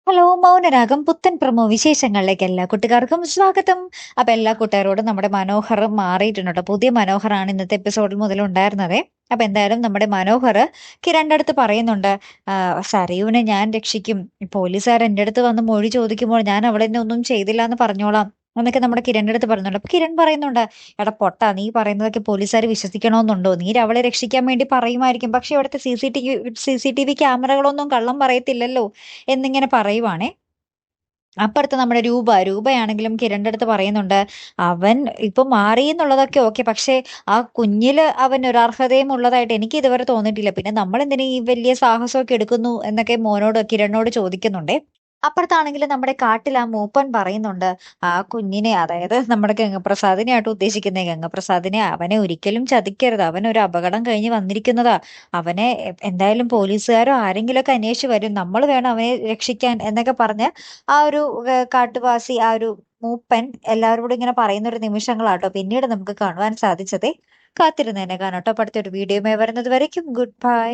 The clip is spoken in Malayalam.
ഹലോ മൗനരാഗം പുത്തൻ പ്രൊമോ വിശേഷങ്ങളിലേക്ക് എല്ലാ കൂട്ടുകാർക്കും സ്വാഗതം. അപ്പൊ എല്ലാ കൂട്ടുകാരോടും നമ്മുടെ മനോഹർ മാറിയിട്ടുണ്ട് ട്ടോ. പുതിയ മനോഹറാണ് ഇന്നത്തെ എപ്പിസോഡിൽ മുതൽ ഉണ്ടായിരുന്നതേ. അപ്പൊ എന്തായാലും നമ്മുടെ മനോഹർ കിരണിന്റെ അടുത്ത് പറയുന്നുണ്ട്, സരയുവിനെ ഞാൻ രക്ഷിക്കും, പോലീസുകാർ എന്റെ അടുത്ത് വന്ന് മൊഴി ചോദിക്കുമ്പോൾ ഞാൻ അവളെ ഒന്നും ചെയ്തില്ല എന്ന് പറഞ്ഞോളാം എന്നൊക്കെ നമ്മുടെ കിരണിന്റെ അടുത്ത് പറയുന്നുണ്ട്. അപ്പൊ കിരൺ പറയുന്നുണ്ട്, എടാ പൊട്ടാ, നീ പറയുന്നതൊക്കെ പോലീസുകാർ വിശ്വസിക്കണമെന്നുണ്ടോ? നീ അവളെ രക്ഷിക്കാൻ വേണ്ടി പറയുമായിരിക്കും, പക്ഷെ ഇവിടുത്തെ CCTV ക്യാമറകളൊന്നും കള്ളം പറയത്തില്ലല്ലോ എന്നിങ്ങനെ പറയുവാണേ. അപ്പുറത്ത് നമ്മുടെ രൂപയാണെങ്കിലും കിരണിന്റെ അടുത്ത് പറയുന്നുണ്ട്, അവൻ ഇപ്പൊ മാറി എന്നുള്ളതൊക്കെ ഓക്കെ, പക്ഷെ ആ കുഞ്ഞില് അവൻ ഒരു അർഹതയും ഉള്ളതായിട്ട് എനിക്ക് ഇതുവരെ തോന്നിയിട്ടില്ല. പിന്നെ നമ്മൾ എന്തിനാ ഈ വലിയ സാഹസമൊക്കെ എടുക്കുന്നു എന്നൊക്കെ കിരണിനോട് ചോദിക്കുന്നുണ്ടേ. അപ്പുറത്താണെങ്കിൽ നമ്മുടെ കാട്ടിൽ ആ മൂപ്പൻ പറയുന്നുണ്ട്, ആ കുഞ്ഞിനെ, അതായത് നമ്മുടെ ഗംഗപ്രസാദിനെയാട്ടോ ഉദ്ദേശിക്കുന്നത്, ഗംഗപ്രസാദിനെ, അവനെ ഒരിക്കലും ചതിക്കരുത്, അവൻ ഒരു അപകടം കഴിഞ്ഞ് വന്നിരിക്കുന്നതാ. അവനെ എന്തായാലും പോലീസുകാരോ ആരെങ്കിലും ഒക്കെ അന്വേഷിച്ച് വരും, നമ്മൾ വേണം അവനെ രക്ഷിക്കാൻ എന്നൊക്കെ പറഞ്ഞ് ആ ഒരു കാട്ടുവാസി, ആ ഒരു മൂപ്പൻ എല്ലാവരോടും ഇങ്ങനെ പറയുന്ന ഒരു നിമിഷങ്ങളാട്ടോ പിന്നീട് നമുക്ക് കാണുവാൻ സാധിച്ചതേ. കാത്തിരുന്നേനെ കാണാട്ടോ. അടുത്തൊരു വീഡിയോയുമായി വരുന്നത് വരയ്ക്കും ഗുഡ് ബൈ.